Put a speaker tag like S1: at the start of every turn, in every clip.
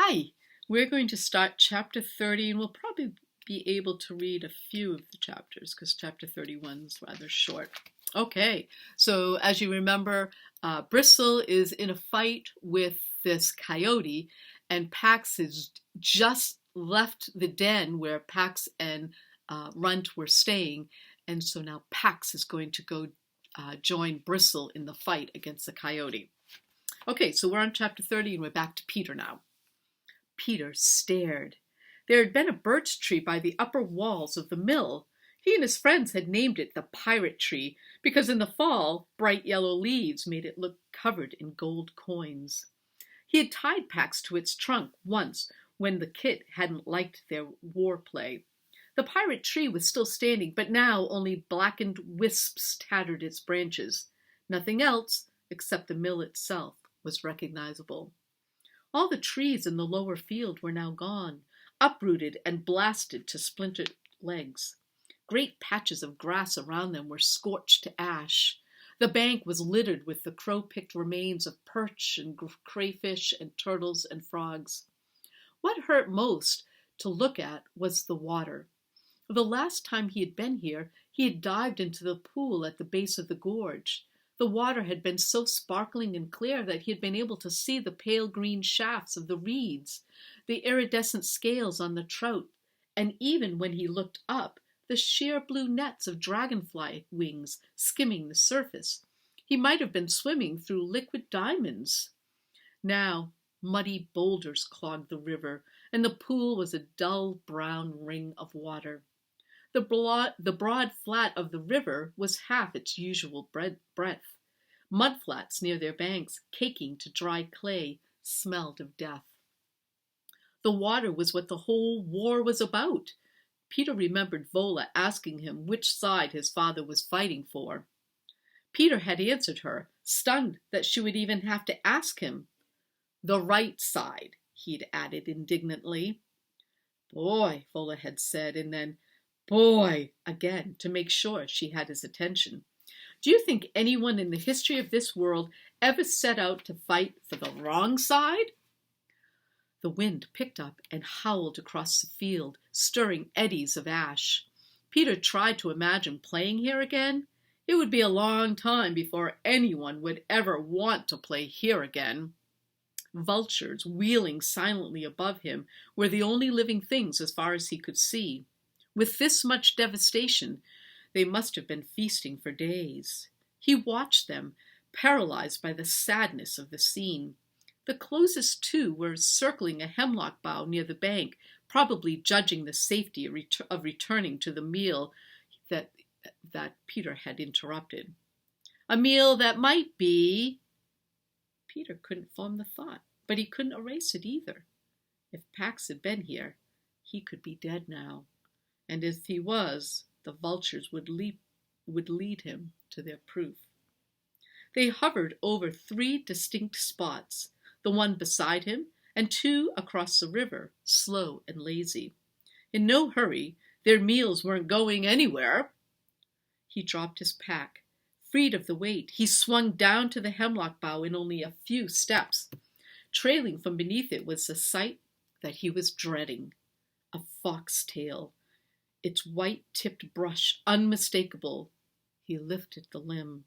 S1: Hi, we're going to start chapter 30 and we'll probably be able to read a few of the chapters because chapter 31 is rather short. Okay, so as you remember, Bristle is in a fight with this coyote and Pax has just left the den where Pax and Runt were staying, and so now Pax is going to go join Bristle in the fight against the coyote. Okay, so we're on chapter 30 and we're back to Peter now. Peter stared. There had been a birch tree by the upper walls of the mill. He and his friends had named it the pirate tree because in the fall bright yellow leaves made it look covered in gold coins. He had tied Pax to its trunk once when the kit hadn't liked their war play. The pirate tree was still standing, but now only blackened wisps tattered its branches. Nothing else, except the mill itself, was recognizable. All the trees in the lower field were now gone, uprooted and blasted to splintered legs. Great patches of grass around them were scorched to ash. The bank was littered with the crow-picked remains of perch and crayfish and turtles and frogs. What hurt most to look at was the water. The last time he had been here, he had dived into the pool at the base of the gorge. The water had been so sparkling and clear that he had been able to see the pale green shafts of the reeds, the iridescent scales on the trout, and even when he looked up, the sheer blue nets of dragonfly wings skimming the surface. He might have been swimming through liquid diamonds. Now, muddy boulders clogged the river, and the pool was a dull brown ring of water. The broad flat of the river was half its usual breadth. Mudflats near their banks, caking to dry clay, smelled of death. The water was what the whole war was about. Peter remembered Vola asking him which side his father was fighting for. Peter had answered her, stunned that she would even have to ask him. The right side, he'd added indignantly. Boy, Vola had said, and then, boy, again, to make sure she had his attention. Do you think anyone in the history of this world ever set out to fight for the wrong side? The wind picked up and howled across the field, stirring eddies of ash. Peter tried to imagine playing here again. It would be a long time before anyone would ever want to play here again. Vultures, wheeling silently above him, were the only living things as far as he could see. With this much devastation, they must have been feasting for days. He watched them, paralyzed by the sadness of the scene. The closest two were circling a hemlock bough near the bank, probably judging the safety of returning to the meal that Peter had interrupted. A meal that might be... Peter couldn't form the thought, but he couldn't erase it either. If Pax had been here, he could be dead now. And if he was, the vultures would lead him to their proof. They hovered over 3 distinct spots, the one beside him and 2 across the river, slow and lazy. In no hurry, their meals weren't going anywhere. He dropped his pack. Freed of the weight, he swung down to the hemlock bough in only a few steps. Trailing from beneath it was the sight that he was dreading. A foxtail, its white-tipped brush unmistakable. He lifted the limb.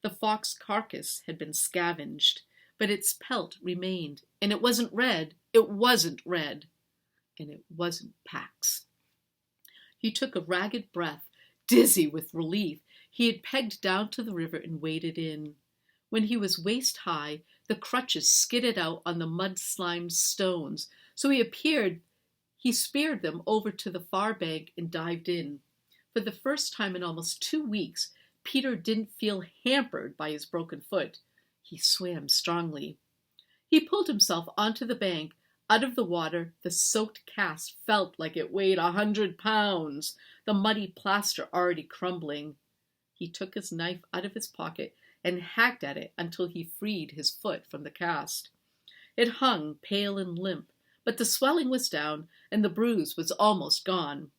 S1: The fox carcass had been scavenged, but its pelt remained, and it wasn't red, and it wasn't Pax. He took a ragged breath, dizzy with relief. He had pegged down to the river and waded in. When he was waist-high, the crutches skidded out on the mud-slimed stones, so he speared them over to the far bank and dived in. For the first time in almost 2 weeks, Peter didn't feel hampered by his broken foot. He swam strongly. He pulled himself onto the bank. Out of the water, the soaked cast felt like it weighed 100 pounds, the muddy plaster already crumbling. He took his knife out of his pocket and hacked at it until he freed his foot from the cast. It hung pale and limp, but the swelling was down and the bruise was almost gone.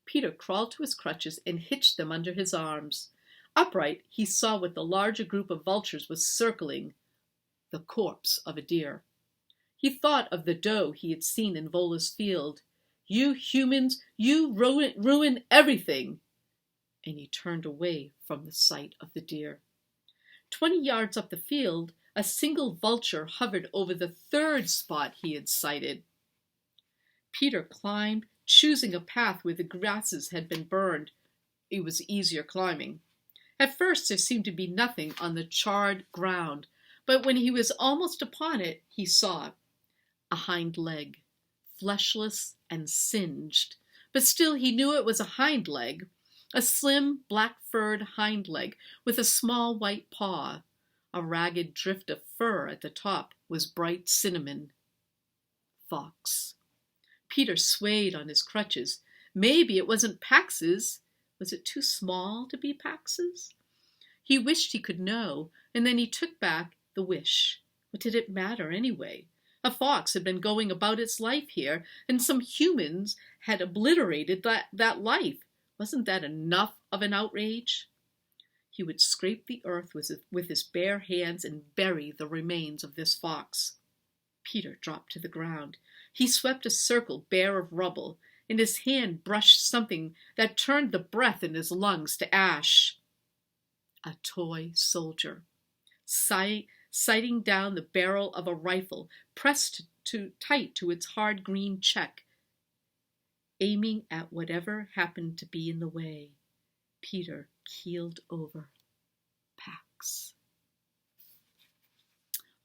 S1: Peter crawled to his crutches and hitched them under his arms. Upright, he saw what the larger group of vultures was circling, the corpse of a deer. He thought of the doe he had seen in Vola's field. "You humans, you ruin everything!" And he turned away from the sight of the deer. 20 yards up the field, a single vulture hovered over the third spot he had sighted. Peter climbed, choosing a path where the grasses had been burned. It was easier climbing. At first there seemed to be nothing on the charred ground, but when he was almost upon it, he saw a hind leg, fleshless and singed, but still he knew it was a hind leg, a slim, black-furred hind leg with a small white paw. A ragged drift of fur at the top was bright cinnamon. Fox. Peter swayed on his crutches. Maybe it wasn't Pax's. Was it too small to be Pax's? He wished he could know, and then he took back the wish. What did it matter anyway? A fox had been going about its life here, and some humans had obliterated that life. Wasn't that enough of an outrage? He would scrape the earth with his bare hands and bury the remains of this fox. Peter dropped to the ground. He swept a circle bare of rubble, and his hand brushed something that turned the breath in his lungs to ash. A toy soldier, sighting down the barrel of a rifle pressed tight to its hard green check, aiming at whatever happened to be in the way. Peter keeled over. Pax.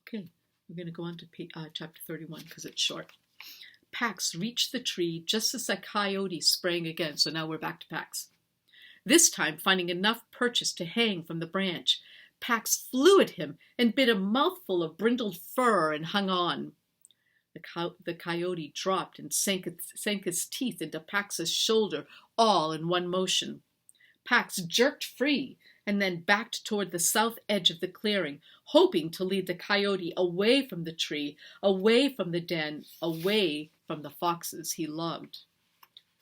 S1: Okay, we're going to go on to chapter 31 because it's short. Pax reached the tree just as a coyote sprang again, so now we're back to Pax. This time, finding enough purchase to hang from the branch, Pax flew at him and bit a mouthful of brindled fur and hung on. The coyote dropped and sank his teeth into Pax's shoulder, all in one motion. Pax jerked free and then backed toward the south edge of the clearing, hoping to lead the coyote away from the tree, away from the den, away from the foxes he loved.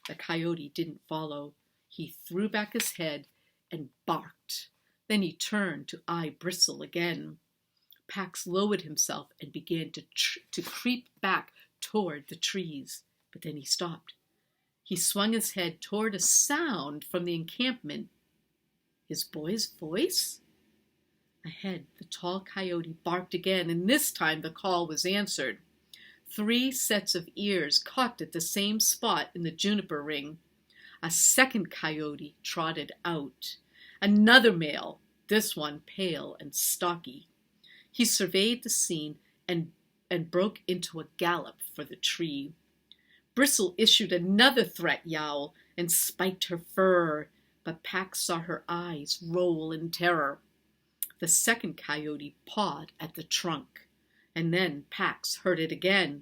S1: The coyote didn't follow. He threw back his head and barked. Then he turned to eye Bristle again. Pax lowered himself and began to creep back toward the trees, but then he stopped. He swung his head toward a sound from the encampment. His boy's voice? Ahead, the tall coyote barked again, and this time the call was answered. 3 sets of ears caught at the same spot in the juniper ring. A second coyote trotted out. Another male, this one pale and stocky. He surveyed the scene and broke into a gallop for the tree. Bristle issued another threat yowl and spiked her fur, but Pax saw her eyes roll in terror. The second coyote pawed at the trunk, and then Pax heard it again.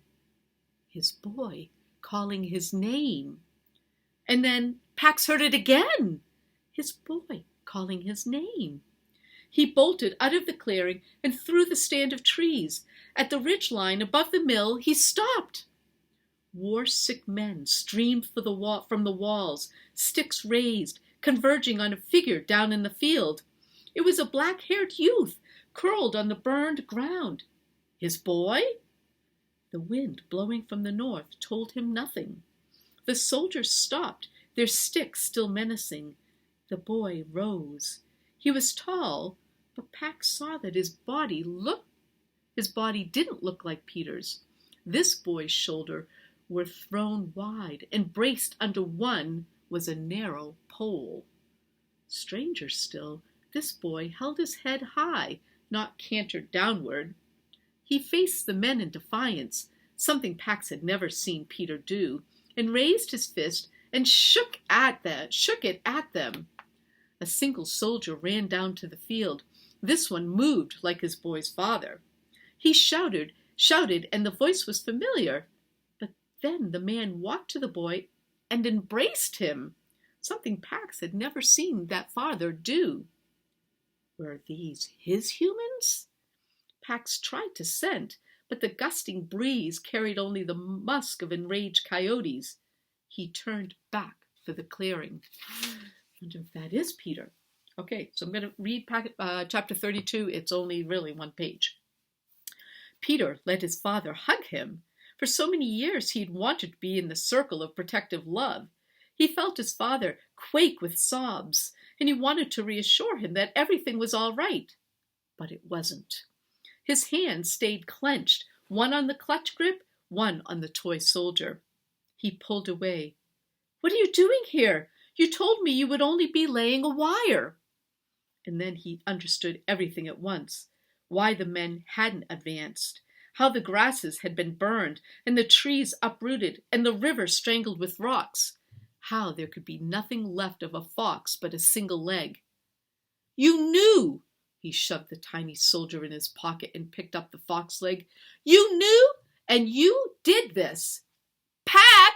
S1: His boy calling his name. And then Pax heard it again. His boy calling his name. He bolted out of the clearing and through the stand of trees. At the ridge line above the mill, he stopped. War-sick men streamed from the walls, sticks raised, converging on a figure down in the field. It was a black-haired youth, curled on the burned ground. His boy? The wind blowing from the north told him nothing. The soldiers stopped, their sticks still menacing. The boy rose. He was tall, but Pax saw that his body didn't look like Peter's. This boy's shoulders were thrown wide, and braced under one was a narrow pole. Stranger still, this boy held his head high, not cantered downward. He faced the men in defiance, something Pax had never seen Peter do, and raised his fist and shook it at them. A single soldier ran down to the field. This one moved like his boy's father. He shouted, and the voice was familiar. But then the man walked to the boy and embraced him, something Pax had never seen that father do. Were these his humans? Pax tried to scent, but the gusting breeze carried only the musk of enraged coyotes. He turned back for the clearing. I wonder if that is Peter. Okay, so I'm going to read chapter 32. It's only really one page. Peter let his father hug him. For so many years he had wanted to be in the circle of protective love. He felt his father quake with sobs, and he wanted to reassure him that everything was all right. But it wasn't. His hands stayed clenched, one on the clutch grip, one on the toy soldier. He pulled away. "What are you doing here? You told me you would only be laying a wire." And then he understood everything at once. Why the men hadn't advanced. How the grasses had been burned, and the trees uprooted, and the river strangled with rocks. How there could be nothing left of a fox but a single leg. "You knew!" He shoved the tiny soldier in his pocket and picked up the fox leg. "You knew, and you did this. Pat!"